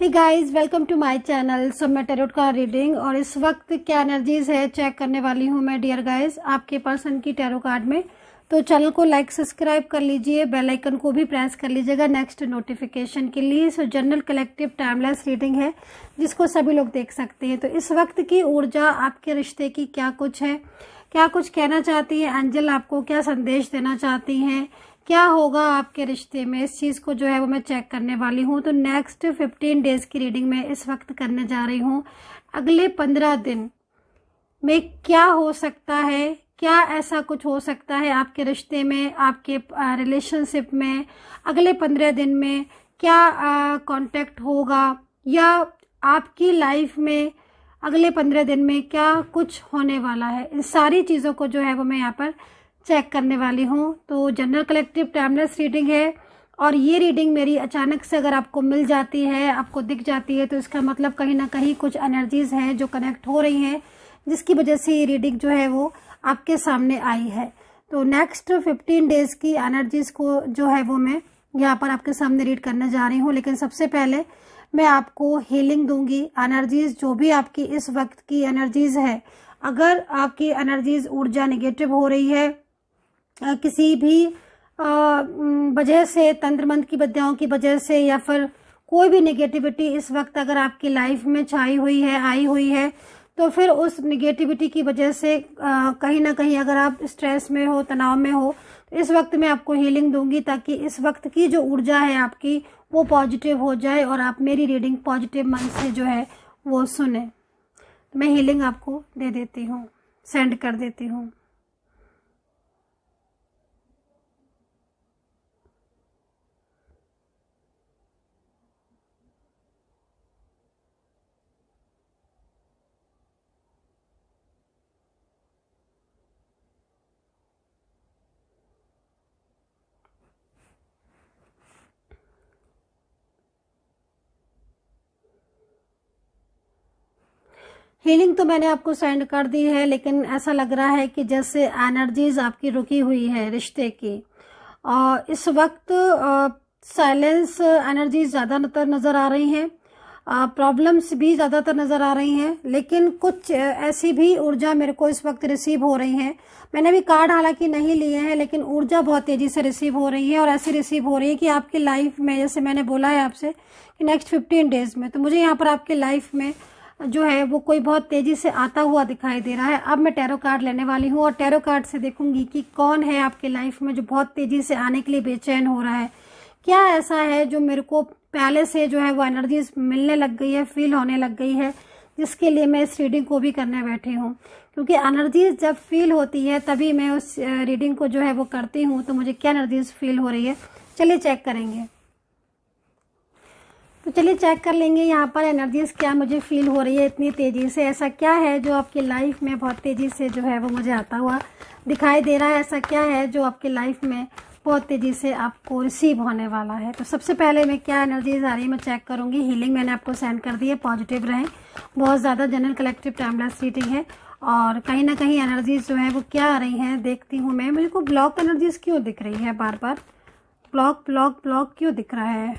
Hey guys, welcome to my channel. So मैं tarot का reading और इस वक्त क्या एनर्जीज है चेक करने वाली हूँ मैं डियर गाइस आपके पर्सन की टैरो कार्ड में। तो चैनल को लाइक सब्सक्राइब कर लीजिए, बेल आइकन को भी प्रेस कर लीजिएगा नेक्स्ट नोटिफिकेशन के लिए। सो जनरल कलेक्टिव टाइमलेस रीडिंग है जिसको सभी लोग देख सकते हैं। तो इस वक्त की ऊर्जा आपके रिश्ते की क्या कुछ है, क्या कुछ कहना चाहती है एंजल, आपको क्या संदेश देना चाहती हैं, क्या होगा आपके रिश्ते में, इस चीज़ को जो है वो मैं चेक करने वाली हूँ। तो नेक्स्ट 15 डेज की रीडिंग में इस वक्त करने जा रही हूँ। अगले 15 दिन में क्या हो सकता है, क्या ऐसा कुछ हो सकता है आपके रिश्ते में, आपके रिलेशनशिप में। अगले 15 दिन में क्या कांटेक्ट होगा या आपकी लाइफ में अगले 15 दिन में क्या कुछ होने वाला है, इन सारी चीज़ों को जो है वो मैं यहाँ पर चेक करने वाली हूँ। तो जनरल कलेक्टिव टाइमलेस रीडिंग है और ये रीडिंग मेरी अचानक से अगर आपको मिल जाती है, आपको दिख जाती है, तो इसका मतलब कहीं ना कहीं कुछ एनर्जीज हैं जो कनेक्ट हो रही हैं जिसकी वजह से ये रीडिंग जो है वो आपके सामने आई है। तो नेक्स्ट 15 डेज की एनर्जीज को जो है वो मैं यहाँ पर आपके सामने रीड करने जा रही हूँ। लेकिन सबसे पहले मैं आपको हीलिंग दूंगी। एनर्जीज जो भी आपकी इस वक्त की एनर्जीज है, अगर आपकी एनर्जीज ऊर्जा निगेटिव हो रही है किसी भी वजह से, तंत्र मंत्र की विद्याओं की वजह से, या फिर कोई भी नेगेटिविटी इस वक्त अगर आपकी लाइफ में छाई हुई है, आई हुई है, तो फिर उस नेगेटिविटी की वजह से कहीं ना कहीं अगर आप स्ट्रेस में हो, तनाव में हो, तो इस वक्त मैं आपको हीलिंग दूंगी ताकि इस वक्त की जो ऊर्जा है आपकी वो पॉजिटिव हो जाए और आप मेरी रीडिंग पॉजिटिव मन से जो है वो सुने। तो मैं हीलिंग आपको दे देती हूँ, सेंड कर देती हूँ। हीलिंग तो मैंने आपको सेंड कर दी है, लेकिन ऐसा लग रहा है कि जैसे एनर्जीज आपकी रुकी हुई है रिश्ते की, और इस वक्त साइलेंस एनर्जीज ज़्यादातर नज़र आ रही हैं, प्रॉब्लम्स भी ज़्यादातर नज़र आ रही हैं, लेकिन कुछ ऐसी भी ऊर्जा मेरे को इस वक्त रिसीव हो रही हैं। मैंने भी कार्ड हालांकि नहीं लिए हैं, लेकिन ऊर्जा बहुत तेज़ी से रिसीव हो रही है और ऐसी रिसीव हो रही है कि आपकी लाइफ में, जैसे मैंने बोला है आपसे कि नेक्स्ट 15 डेज में, तो मुझे यहाँ पर आपकी लाइफ में जो है वो कोई बहुत तेजी से आता हुआ दिखाई दे रहा है। अब मैं टैरो कार्ड लेने वाली हूँ और टैरो कार्ड से देखूंगी कि कौन है आपके लाइफ में जो बहुत तेजी से आने के लिए बेचैन हो रहा है। क्या ऐसा है जो मेरे को पहले से जो है वो एनर्जीज मिलने लग गई है, फील होने लग गई है, जिसके लिए मैं इस रीडिंग को भी करने बैठी हूँ। क्योंकि एनर्जीज जब फील होती है तभी मैं उस रीडिंग को जो है वो करती हूँ। तो मुझे क्या एनर्जीज फील हो रही है, चलिए चेक करेंगे। तो चलिए चेक कर लेंगे यहाँ पर एनर्जीज क्या मुझे फील हो रही है इतनी तेज़ी से। ऐसा क्या है जो आपकी लाइफ में बहुत तेज़ी से जो है वो मुझे आता हुआ दिखाई दे रहा है, ऐसा क्या है जो आपकी लाइफ में बहुत तेज़ी से आपको रिसीव होने वाला है। तो सबसे पहले मैं क्या एनर्जीज आ रही है मैं चेक करूँगी। हीलिंग मैंने आपको सेंड कर दी है, पॉजिटिव रहें। बहुत ज़्यादा जनरल कलेक्टिव टाइमलेस रीडिंग है और कहीं ना कहीं एनर्जीज जो है वो क्या आ रही हैं देखती हूँ मैं। मेरे को ब्लॉक एनर्जीज क्यों दिख रही है, बार बार ब्लॉक ब्लॉक ब्लॉक क्यों दिख रहा है,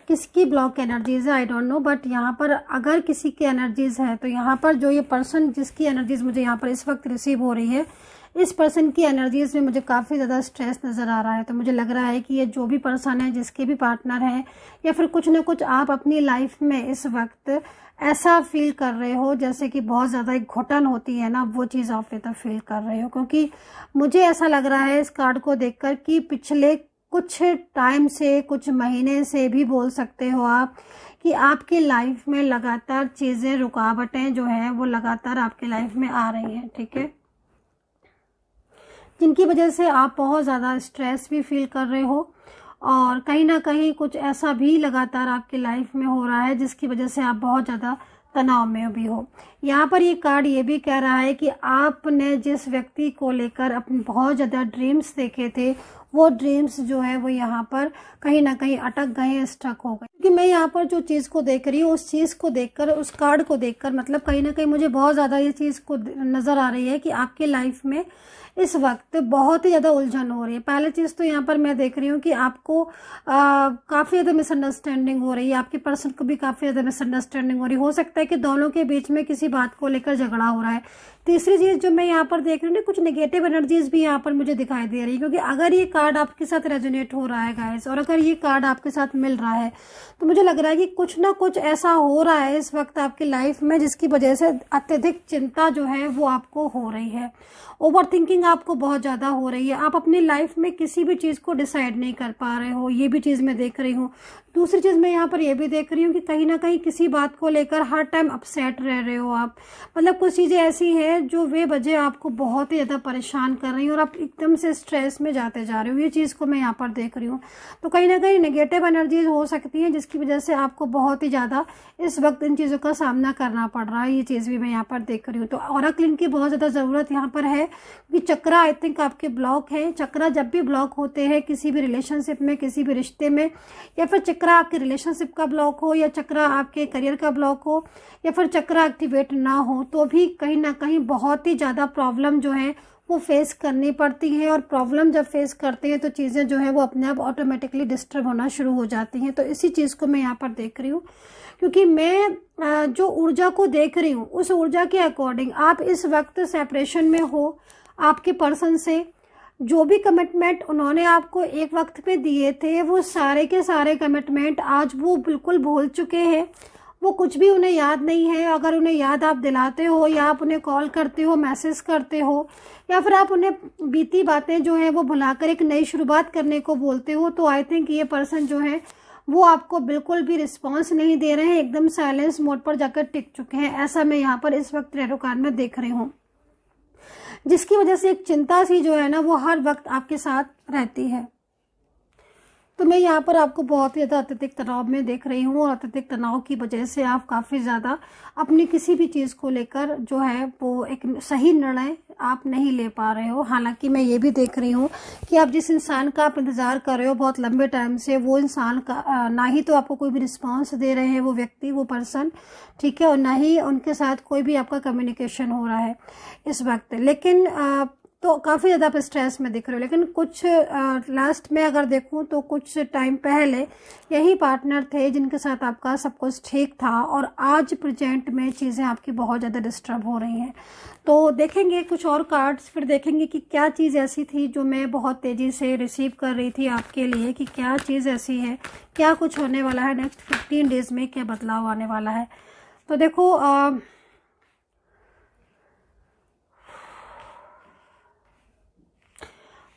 किसकी ब्लॉक एनर्जीज है आई डोंट नो। बट यहाँ पर अगर किसी की एनर्जीज है तो यहाँ पर जो ये पर्सन जिसकी एनर्जीज मुझे यहाँ पर इस वक्त रिसीव हो रही है, इस पर्सन की एनर्जीज में मुझे काफ़ी ज़्यादा स्ट्रेस नज़र आ रहा है। तो मुझे लग रहा है कि ये जो भी पर्सन है, जिसके भी पार्टनर हैं, या फिर कुछ ना कुछ आप अपनी लाइफ में इस वक्त ऐसा फील कर रहे हो जैसे कि बहुत ज़्यादा एक घुटन होती है ना, वो चीज़ आप तो फील कर रहे हो। क्योंकि मुझे ऐसा लग रहा है इस कार्ड को देखकर कि पिछले कुछ टाइम से, कुछ महीने से भी बोल सकते हो आप, कि आपकी लाइफ में लगातार चीज़ें, रुकावटें जो हैं वो लगातार आपकी लाइफ में आ रही हैं, ठीक है, जिनकी वजह से आप बहुत ज़्यादा स्ट्रेस भी फील कर रहे हो और कहीं ना कहीं कुछ ऐसा भी लगातार आपकी लाइफ में हो रहा है जिसकी वजह से आप बहुत ज़्यादा तनाव में भी हो। यहाँ पर ये कार्ड ये भी कह रहा है कि आपने जिस व्यक्ति को लेकर अपने बहुत ज़्यादा ड्रीम्स देखे थे, वो ड्रीम्स जो है वो यहाँ पर कहीं ना कहीं अटक गए, स्टक हो गए। क्योंकि मैं यहाँ पर जो चीज़ को देख रही हूँ, उस चीज़ को देखकर, उस कार्ड को देखकर, मतलब कहीं ना कहीं मुझे बहुत ज़्यादा ये चीज़ को नज़र आ रही है कि आपके लाइफ में इस वक्त बहुत ही ज़्यादा उलझन हो रही है। पहली चीज़ तो यहाँ पर मैं देख रही हूँ कि आपको काफ़ी ज़्यादा मिसअंडरस्टैंडिंग हो रही है, आपके पर्सन को भी काफ़ी ज़्यादा मिसअंडरस्टैंडिंग हो रही है। हो सकता है कि दोनों के बीच में किसी बात को लेकर झगड़ा हो रहा है। तीसरी चीज़ जो मैं यहाँ पर देख रही हूँ, कुछ नेगेटिव एनर्जीज भी यहाँ पर मुझे दिखाई दे रही है, क्योंकि अगर ये कार्ड आपके साथ रेजोनेट हो रहा है गाइस, और अगर ये कार्ड आपके साथ मिल रहा है, तो मुझे लग रहा है कि कुछ ना कुछ ऐसा हो रहा है इस वक्त आपकी लाइफ में जिसकी वजह से अत्यधिक चिंता जो है वो आपको हो रही है। ओवर थिंकिंग आपको बहुत ज़्यादा हो रही है। आप अपनी लाइफ में किसी भी चीज़ को डिसाइड नहीं कर पा रहे हो, ये भी चीज़ मैं देख रही हूँ। दूसरी चीज़ मैं यहाँ पर ये भी देख रही हूँ कि कहीं ना कहीं किसी बात को लेकर हर टाइम अपसेट रह रहे हो आप। मतलब कुछ चीज़ें ऐसी हैं जो वे वजह आपको बहुत ही ज़्यादा परेशान कर रही हैं और आप एकदम से स्ट्रेस में जाते जा रहे हो। ये चीज़ को मैं यहाँ पर देख रही हूँ। तो कहीं ना कहीं नेगेटिव एनर्जीज हो सकती हैं जिसकी वजह से आपको बहुत ही ज़्यादा इस वक्त इन चीज़ों का सामना करना पड़ रहा है। ये चीज़ भी मैं यहाँ पर देख रही हूँ। तो ऑरेकल की बहुत ज़्यादा ज़रूरत यहाँ पर है, क्योंकि चक्रा आई थिंक आपके ब्लॉक है। चक्रा जब भी ब्लॉक होते हैं किसी भी रिलेशनशिप में, किसी भी रिश्ते में, या फिर चक्रा आपके रिलेशनशिप का ब्लॉक हो, या चक्रा आपके करियर का ब्लॉक हो, या फिर चक्रा एक्टिवेट ना हो, तो भी कहीं ना कहीं बहुत ही ज़्यादा प्रॉब्लम जो है वो फेस करनी पड़ती है। और प्रॉब्लम जब फेस करते हैं तो चीज़ें जो है वो अपने आप ऑटोमेटिकली डिस्टर्ब होना शुरू हो जाती हैं। तो इसी चीज़ को मैं यहाँ पर देख रही हूँ, क्योंकि मैं जो ऊर्जा को देख रही हूँ उस ऊर्जा के अकॉर्डिंग आप इस वक्त सेपरेशन में हो। आपके पर्सन से जो भी कमिटमेंट उन्होंने आपको एक वक्त पे दिए थे, वो सारे के सारे कमिटमेंट आज वो बिल्कुल भूल चुके हैं। वो कुछ भी उन्हें याद नहीं है। अगर उन्हें याद आप दिलाते हो, या आप उन्हें कॉल करते हो, मैसेज करते हो, या फिर आप उन्हें बीती बातें जो हैं वो भुलाकर एक नई शुरुआत करने को बोलते हो, तो आई थिंक ये पर्सन जो है वो आपको बिल्कुल भी रिस्पॉन्स नहीं दे रहे हैं, एकदम साइलेंस मोड पर जाकर टिक चुके हैं। ऐसा मैं यहाँ पर इस वक्त टैरो कार्ड में देख रही हूँ, जिसकी वजह से एक चिंता सी जो है ना वो हर वक्त आपके साथ रहती है। तो मैं यहाँ पर आपको बहुत ही ज़्यादा अत्यधिक तनाव में देख रही हूँ, और अत्यधिक तनाव की वजह से आप काफ़ी ज़्यादा अपनी किसी भी चीज़ को लेकर जो है वो एक सही निर्णय आप नहीं ले पा रहे हो। हालांकि मैं ये भी देख रही हूँ कि आप जिस इंसान का आप इंतज़ार कर रहे हो बहुत लंबे टाइम से, वो इंसान का ना ही तो आपको कोई भी रिस्पॉन्स दे रहे हैं वो व्यक्ति, वो पर्सन, ठीक है, और ना ही उनके साथ कोई भी आपका कम्युनिकेशन हो रहा है इस वक्त। लेकिन तो काफ़ी ज़्यादा आप स्ट्रेस में दिख रहे हो। लेकिन कुछ लास्ट में अगर देखूं तो कुछ टाइम पहले यही पार्टनर थे जिनके साथ आपका सब कुछ ठीक था, और आज प्रेजेंट में चीज़ें आपकी बहुत ज़्यादा डिस्टर्ब हो रही हैं। तो देखेंगे कुछ और कार्ड्स, फिर देखेंगे कि क्या चीज़ ऐसी थी जो मैं बहुत तेज़ी से रिसीव कर रही थी आपके लिए, कि क्या चीज़ ऐसी है, क्या कुछ होने वाला है नेक्स्ट 15 डेज़ में, क्या बदलाव आने वाला है। तो देखो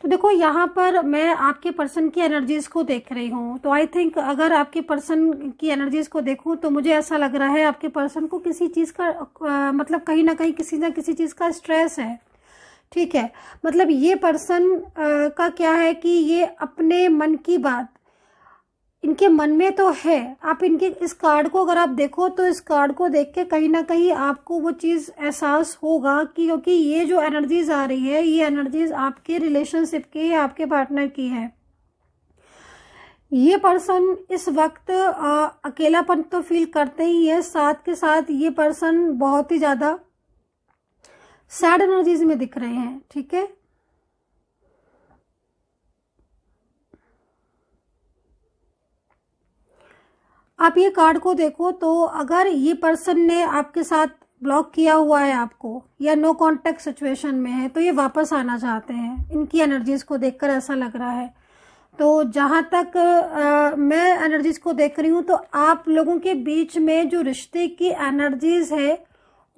तो देखो यहाँ पर मैं आपके पर्सन की एनर्जीज को देख रही हूँ। तो आई थिंक अगर आपके पर्सन की एनर्जीज को देखूँ तो मुझे ऐसा लग रहा है आपके पर्सन को किसी चीज़ का मतलब कहीं ना कहीं किसी ना किसी चीज़ का स्ट्रेस है, ठीक है। मतलब ये पर्सन का क्या है कि ये अपने मन की बात इनके मन में तो है। आप इनके इस कार्ड को अगर आप देखो तो इस कार्ड को देख के कहीं ना कहीं आपको वो चीज़ एहसास होगा कि क्योंकि ये जो एनर्जीज आ रही है ये एनर्जीज आपके रिलेशनशिप की है, आपके पार्टनर की है। ये पर्सन इस वक्त अकेलापन तो फील करते ही है, साथ के साथ ये पर्सन बहुत ही ज़्यादा सैड एनर्जीज में दिख रहे हैं, ठीक है। आप ये कार्ड को देखो तो अगर ये पर्सन ने आपके साथ ब्लॉक किया हुआ है आपको, या नो कांटेक्ट सिचुएशन में है, तो ये वापस आना चाहते हैं। इनकी एनर्जीज को देखकर ऐसा लग रहा है। तो जहाँ तक मैं एनर्जीज को देख रही हूँ तो आप लोगों के बीच में जो रिश्ते की एनर्जीज है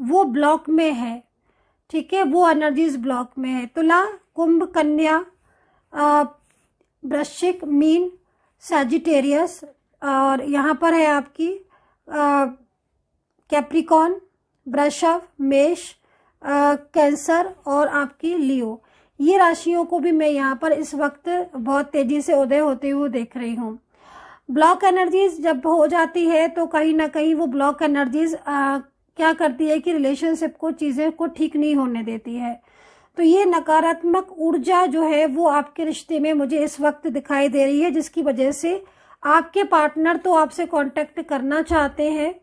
वो ब्लॉक में है, ठीक है, वो एनर्जीज ब्लॉक में है। तुला, कुंभ, कन्या, वृश्चिक, मीन, सैजिटेरियस, और यहाँ पर है आपकी कैप्रिकॉन, वृषभ, मेष, कैंसर और आपकी लियो। ये राशियों को भी मैं यहाँ पर इस वक्त बहुत तेजी से उदय होते हुए देख रही हूँ। ब्लॉक एनर्जीज जब हो जाती है तो कहीं ना कहीं वो ब्लॉक एनर्जीज क्या करती है कि रिलेशनशिप को, चीज़ें को ठीक नहीं होने देती है। तो ये नकारात्मक ऊर्जा जो है वो आपके रिश्ते में मुझे इस वक्त दिखाई दे रही है, जिसकी वजह से आपके पार्टनर तो आपसे कांटेक्ट करना चाहते हैं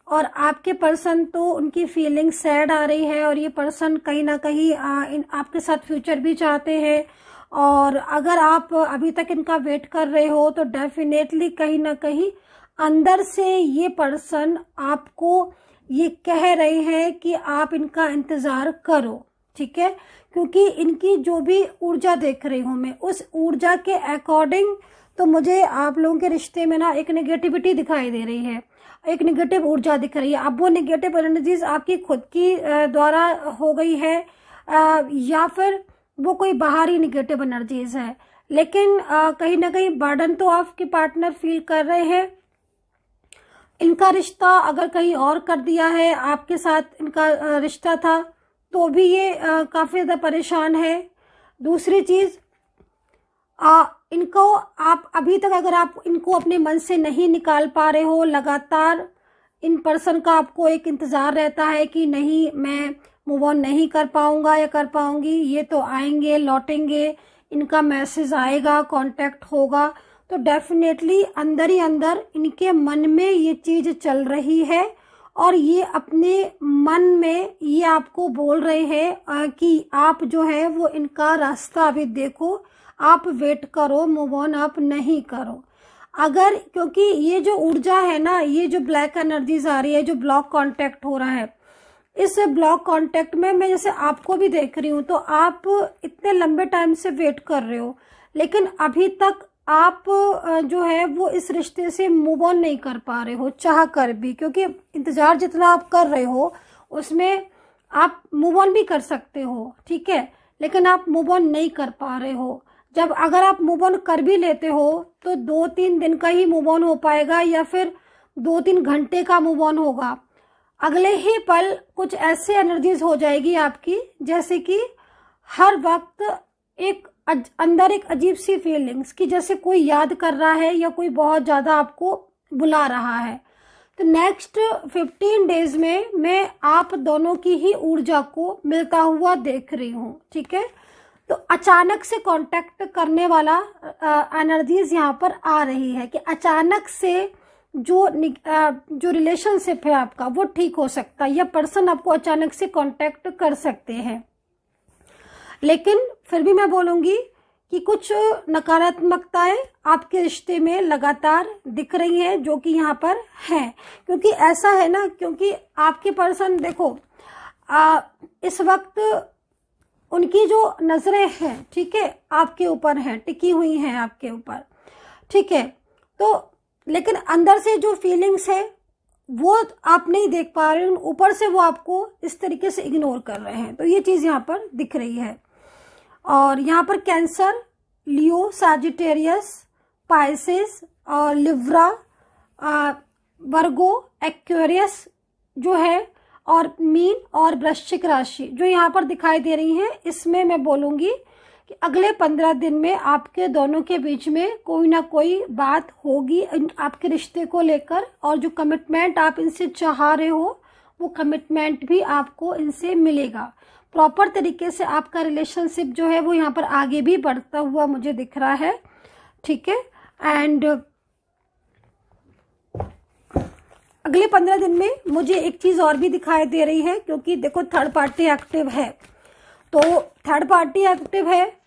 और आपके पर्सन तो उनकी फीलिंग सैड आ रही है और ये पर्सन कहीं ना कहीं आपके साथ फ्यूचर भी चाहते हैं। और अगर आप अभी तक इनका वेट कर रहे हो तो डेफिनेटली कहीं ना कहीं अंदर से ये पर्सन आपको ये कह रहे हैं कि आप इनका इंतज़ार करो, ठीक है। क्योंकि इनकी जो भी ऊर्जा देख रही हूँ मैं, उस ऊर्जा के अकॉर्डिंग तो मुझे आप लोगों के रिश्ते में ना एक नेगेटिविटी दिखाई दे रही है, एक नेगेटिव ऊर्जा दिख रही है। अब वो नेगेटिव एनर्जीज आपकी खुद की द्वारा हो गई है या फिर वो कोई बाहरी नेगेटिव एनर्जीज है, लेकिन कहीं ना कहीं बर्डन तो आपके पार्टनर फील कर रहे हैं। इनका रिश्ता अगर कहीं और कर दिया है, आपके साथ इनका रिश्ता था तो भी ये काफ़ी ज़्यादा परेशान है। दूसरी चीज़, इनको आप अभी तक अगर आप इनको अपने मन से नहीं निकाल पा रहे हो, लगातार इन पर्सन का आपको एक इंतज़ार रहता है कि नहीं मैं मूव ऑन नहीं कर पाऊंगा या कर पाऊंगी, ये तो आएंगे लौटेंगे, इनका मैसेज आएगा, कांटेक्ट होगा, तो डेफिनेटली अंदर ही अंदर इनके मन में ये चीज़ चल रही है और ये अपने मन में ये आपको बोल रहे हैं कि आप जो है वो इनका रास्ता अभी देखो, आप वेट करो, मूव ऑन आप नहीं करो। अगर क्योंकि ये जो ऊर्जा है ना, ये जो ब्लैक एनर्जीज आ रही है, जो ब्लॉक कांटेक्ट हो रहा है, इस ब्लॉक कांटेक्ट में मैं जैसे आपको भी देख रही हूँ तो आप इतने लंबे टाइम से वेट कर रहे हो, लेकिन अभी तक आप जो है वो इस रिश्ते से मूव ऑन नहीं कर पा रहे हो चाह कर भी, क्योंकि इंतज़ार जितना आप कर रहे हो उसमें आप मूव ऑन भी कर सकते हो, ठीक है, लेकिन आप मूव ऑन नहीं कर पा रहे हो। जब अगर आप मूव ऑन कर भी लेते हो तो 2-3 दिन का ही मूव ऑन हो पाएगा या फिर 2-3 घंटे का मूव ऑन होगा। अगले ही पल कुछ ऐसे एनर्जीज हो जाएगी आपकी जैसे कि हर वक्त एक अंदर एक अजीब सी फीलिंग्स कि जैसे कोई याद कर रहा है या कोई बहुत ज़्यादा आपको बुला रहा है। तो नेक्स्ट 15 डेज में मैं आप दोनों की ही ऊर्जा को मिलता हुआ देख रही हूँ, ठीक है। तो अचानक से कांटेक्ट करने वाला एनर्जीज यहाँ पर आ रही है कि अचानक से जो रिलेशनशिप है आपका वो ठीक हो सकता है, या पर्सन आपको अचानक से कांटेक्ट कर सकते हैं। लेकिन फिर भी मैं बोलूँगी कि कुछ नकारात्मकताएं आपके रिश्ते में लगातार दिख रही हैं जो कि यहाँ पर है। क्योंकि ऐसा है ना, क्योंकि आपके पर्सन देखो इस वक्त उनकी जो नज़रें हैं, ठीक है, आपके ऊपर हैं, टिकी हुई हैं आपके ऊपर, ठीक है। तो लेकिन अंदर से जो फीलिंग्स है वो आप नहीं देख पा रहे, ऊपर से वो आपको इस तरीके से इग्नोर कर रहे हैं। तो ये चीज़ यहाँ पर दिख रही है। और यहाँ पर कैंसर, लियो, सैजिटेरियस, पाइसेस और लिब्रा, वर्गो, एक्वेरियस जो है और मीन और वृश्चिक राशि जो यहाँ पर दिखाई दे रही हैं, इसमें मैं बोलूँगी कि अगले 15 दिन में आपके दोनों के बीच में कोई ना कोई बात होगी आपके रिश्ते को लेकर, और जो कमिटमेंट आप इनसे चाह रहे हो वो कमिटमेंट भी आपको इनसे मिलेगा। प्रॉपर तरीके से आपका रिलेशनशिप जो है वो यहाँ पर आगे भी बढ़ता हुआ मुझे दिख रहा है, ठीक है। एंड अगले 15 दिन में मुझे एक चीज़ और भी दिखाई दे रही है, क्योंकि देखो थर्ड पार्टी एक्टिव है, तो थर्ड पार्टी एक्टिव है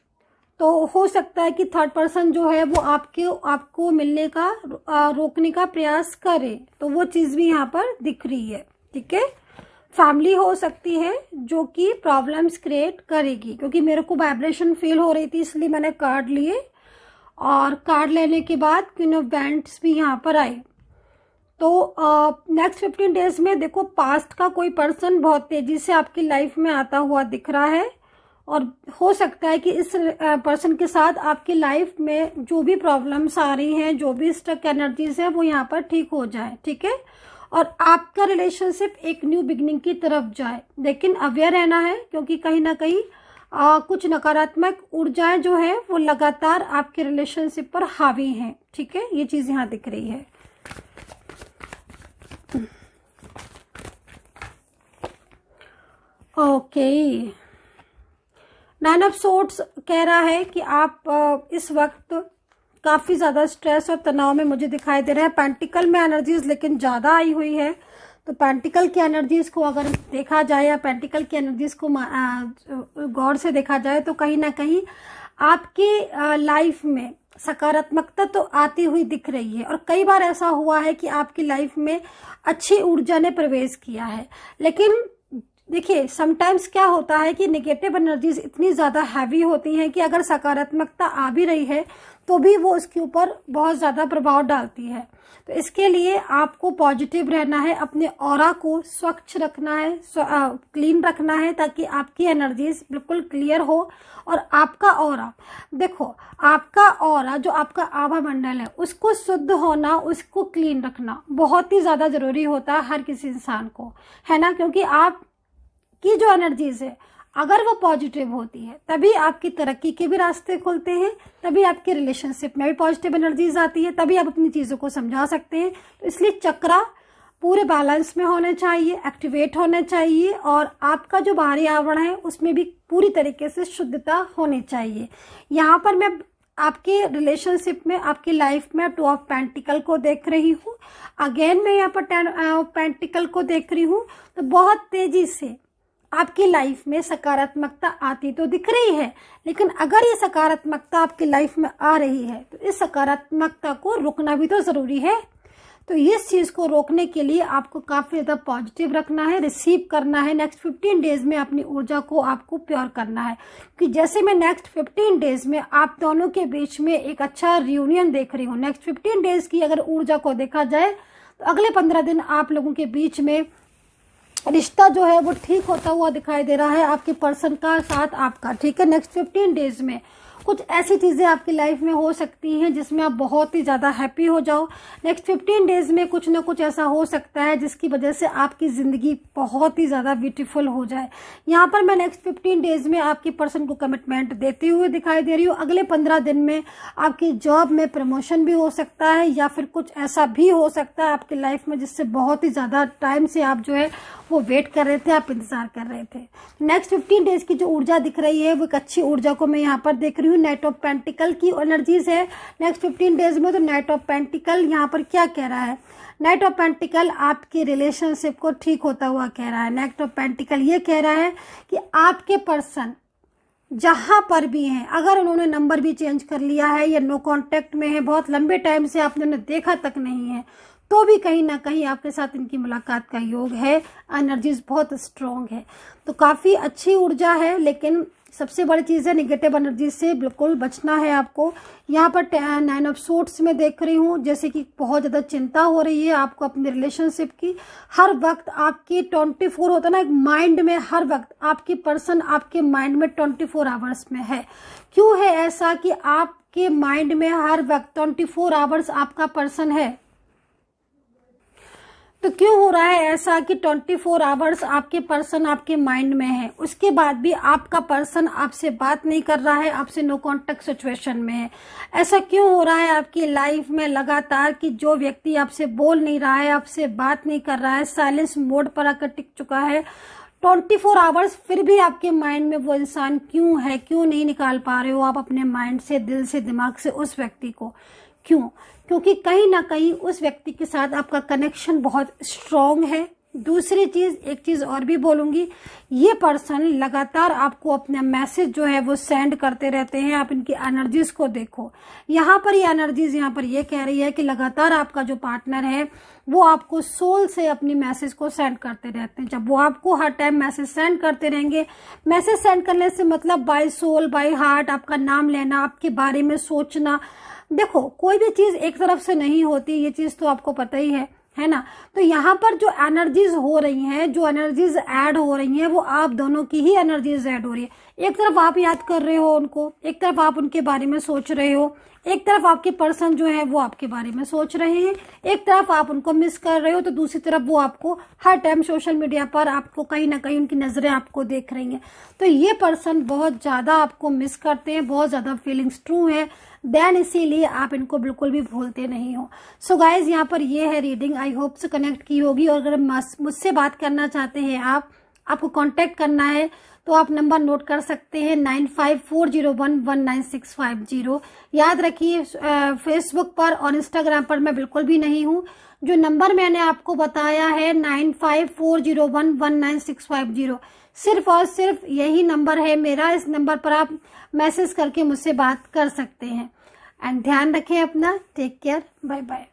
तो हो सकता है कि थर्ड पर्सन जो है वो आपको मिलने का रोकने का प्रयास करे, तो वो चीज़ भी यहाँ पर दिख रही है, ठीक है। फैमिली हो सकती है जो कि प्रॉब्लम्स क्रिएट करेगी, क्योंकि मेरे को वाइब्रेशन फील हो रही थी इसलिए मैंने कार्ड लिए, और कार्ड लेने के बाद क्वीन ऑफ बैंड्स भी यहाँ पर आए। तो नेक्स्ट 15 डेज में देखो पास्ट का कोई पर्सन बहुत तेजी से आपकी लाइफ में आता हुआ दिख रहा है, और हो सकता है कि इस पर्सन के साथ आपकी लाइफ में जो भी प्रॉब्लम्स आ रही हैं, जो भी स्टक एनर्जीज है वो यहाँ पर ठीक हो जाए, ठीक है, और आपका रिलेशनशिप एक न्यू बिगनिंग की तरफ जाए। लेकिन अवेयर रहना है, क्योंकि कहीं ना कहीं कुछ नकारात्मक ऊर्जाएं जो है वो लगातार आपके रिलेशनशिप पर हावी हैं, ठीक है, ये चीज़ यहाँ दिख रही है। ओके, 9 ऑफ सोर्ड्स कह रहा है कि आप इस वक्त काफ़ी ज़्यादा स्ट्रेस और तनाव में मुझे दिखाई दे रहा है। पेंटिकल में एनर्जीज लेकिन ज़्यादा आई हुई है। तो पेंटिकल की एनर्जीज को अगर देखा जाए या पेंटिकल की एनर्जीज को गौर से देखा जाए तो कहीं ना कहीं आपकी लाइफ में सकारात्मकता तो आती हुई दिख रही है। और कई बार ऐसा हुआ है कि आपकी लाइफ में अच्छी ऊर्जा ने प्रवेश किया है। लेकिन देखिए, समटाइम्स क्या होता है कि नेगेटिव एनर्जीज इतनी ज़्यादा हैवी होती हैं कि अगर सकारात्मकता आ भी रही है तो भी वो उसके ऊपर बहुत ज़्यादा प्रभाव डालती है। तो इसके लिए आपको पॉजिटिव रहना है, अपने ऑरा को स्वच्छ रखना है, क्लीन रखना है, ताकि आपकी एनर्जीज बिल्कुल क्लियर हो। और आपका ऑरा, देखो, आपका ऑरा जो आपका आभा मंडल है उसको शुद्ध होना, उसको क्लीन रखना बहुत ही ज़्यादा ज़रूरी होता है हर किसी इंसान को, है ना। क्योंकि आप की जो एनर्जीज है अगर वो पॉजिटिव होती है तभी आपकी तरक्की के भी रास्ते खुलते हैं, तभी आपके रिलेशनशिप में भी पॉजिटिव एनर्जीज आती है, तभी आप अपनी चीज़ों को समझा सकते हैं। तो इसलिए चक्रा पूरे बैलेंस में होने चाहिए, एक्टिवेट होने चाहिए, और आपका जो बाहरी आवरण है उसमें भी पूरी तरीके से शुद्धता होनी चाहिए। यहाँ पर मैं आपके रिलेशनशिप में, आपकी लाइफ में 2 ऑफ पेंटिकल को देख रही हूँ। अगेन मैं यहाँ पर 10 ऑफ पेंटिकल को देख रही हूँ। तो बहुत तेजी से आपकी लाइफ में सकारात्मकता आती तो दिख रही है, लेकिन अगर ये सकारात्मकता आपकी लाइफ में आ रही है तो इस सकारात्मकता को रोकना भी तो ज़रूरी है। तो इस चीज़ को रोकने के लिए आपको काफ़ी ज़्यादा पॉजिटिव रखना है, रिसीव करना है। नेक्स्ट 15 डेज में अपनी ऊर्जा को आपको प्योर करना है, कि जैसे मैं नेक्स्ट 15 डेज में आप दोनों के बीच में एक अच्छा रियूनियन देख रही हूँ। नेक्स्ट 15 डेज की अगर ऊर्जा को देखा जाए तो अगले 15 दिन आप लोगों के बीच में रिश्ता जो है वो ठीक होता हुआ दिखाई दे रहा है, आपके पर्सन का साथ आपका, ठीक है। नेक्स्ट 15 डेज में कुछ ऐसी चीज़ें आपकी लाइफ में हो सकती हैं जिसमें आप बहुत ही ज़्यादा हैप्पी हो जाओ। नेक्स्ट 15 डेज में कुछ ना कुछ ऐसा हो सकता है जिसकी वजह से आपकी ज़िंदगी बहुत ही ज़्यादा ब्यूटीफुल हो जाए। यहाँ पर मैं नेक्स्ट 15 डेज में आपके पर्सन को कमिटमेंट देते हुए दिखाई दे रही हूँ। अगले 15 दिन में आपकी जॉब में प्रमोशन भी हो सकता है, या फिर कुछ ऐसा भी हो सकता है आपकी लाइफ में जिससे बहुत ही ज़्यादा टाइम से आप जो है वो वेट कर रहे थे, आप इंतजार कर रहे थे। नेक्स्ट 15 डेज की जो ऊर्जा दिख रही है वो एक अच्छी ऊर्जा को मैं यहाँ पर देख रही हूँ। नाइट ऑफ पेंटिकल की एनर्जीज है नेक्स्ट 15 डेज में। तो नाइट ऑफ पेंटिकल यहाँ पर क्या कह रहा है? नाइट ऑफ पेंटिकल आपके रिलेशनशिप को ठीक होता हुआ कह रहा है। नाइट ऑफ पेंटिकल ये कह रहा है कि आपके पर्सन जहां पर भी हैं, अगर उन्होंने नंबर भी चेंज कर लिया है या नो कांटेक्ट में है, बहुत लंबे टाइम से आपने उन्हें देखा तक नहीं है, तो भी कहीं ना कहीं आपके साथ इनकी मुलाकात का योग है। एनर्जीज बहुत स्ट्रॉन्ग है, तो काफ़ी अच्छी ऊर्जा है। लेकिन सबसे बड़ी चीज़ है निगेटिव एनर्जी से बिल्कुल बचना है आपको। यहाँ पर 9 ऑफ सोर्ड्स में देख रही हूँ, जैसे कि बहुत ज़्यादा चिंता हो रही है आपको अपने रिलेशनशिप की। हर वक्त आपकी 24 होता है ना, एक माइंड में हर वक्त आपकी पर्सन आपके माइंड में 24 आवर्स में है। क्यों है ऐसा कि आपके माइंड में हर वक्त 24 आवर्स आपका पर्सन है? तो क्यों हो रहा है ऐसा कि 24 आवर्स आपके पर्सन आपके माइंड में है, उसके बाद भी आपका पर्सन आपसे बात नहीं कर रहा है, आपसे नो कांटेक्ट सिचुएशन में है? ऐसा क्यों हो रहा है आपकी लाइफ में लगातार कि जो व्यक्ति आपसे बोल नहीं रहा है, आपसे बात नहीं कर रहा है, साइलेंस मोड पर आकर टिक चुका है 24 आवर्स, फिर भी आपके माइंड में वो इंसान क्यों है? क्यों नहीं निकाल पा रहे हो आप अपने माइंड से, दिल से, दिमाग से उस व्यक्ति को? क्यों? क्योंकि कहीं ना कहीं उस व्यक्ति के साथ आपका कनेक्शन बहुत स्ट्रॉन्ग है। दूसरी चीज, एक चीज और भी बोलूंगी, ये पर्सन लगातार आपको अपना मैसेज जो है वो सेंड करते रहते हैं। आप इनकी एनर्जीज को देखो, यहाँ पर ये एनर्जीज यहाँ पर ये कह रही है कि लगातार आपका जो पार्टनर है वो आपको सोल से अपनी मैसेज को सेंड करते रहते हैं। जब वो आपको हर टाइम मैसेज सेंड करते रहेंगे, मैसेज सेंड करने से मतलब बाय सोल, बाय हार्ट, आपका नाम लेना, आपके बारे में सोचना। देखो, कोई भी चीज एक तरफ से नहीं होती, ये चीज तो आपको पता ही है ना। तो यहाँ पर जो एनर्जीज हो रही हैं, जो एनर्जीज ऐड हो रही हैं, वो आप दोनों की ही एनर्जीज ऐड हो रही है। एक तरफ आप याद कर रहे हो उनको, एक तरफ आप उनके बारे में सोच रहे हो, एक तरफ आपके पर्सन जो है वो आपके बारे में सोच रहे हैं, एक तरफ आप उनको मिस कर रहे हो, तो दूसरी तरफ वो आपको हर टाइम सोशल मीडिया पर आपको कहीं ना कहीं उनकी नजरें आपको देख रही हैं। तो ये पर्सन बहुत ज्यादा आपको मिस करते हैं, बहुत ज्यादा फीलिंग्स ट्रू है, देन इसीलिए आप इनको बिल्कुल भी भूलते नहीं हो। सो गाइज, यहाँ पर ये है रीडिंग, आई होप से कनेक्ट की होगी। और अगर मुझसे बात करना चाहते हैं आपको कांटेक्ट करना है तो आप नंबर नोट कर सकते हैं 9540119650। याद रखिए फेसबुक पर और इंस्टाग्राम पर मैं बिल्कुल भी नहीं हूँ। जो नंबर मैंने आपको बताया है 9540119650, सिर्फ और सिर्फ यही नंबर है मेरा। इस नंबर पर आप मैसेज करके मुझसे बात कर सकते हैं। एंड ध्यान रखें अपना। Take care, bye bye.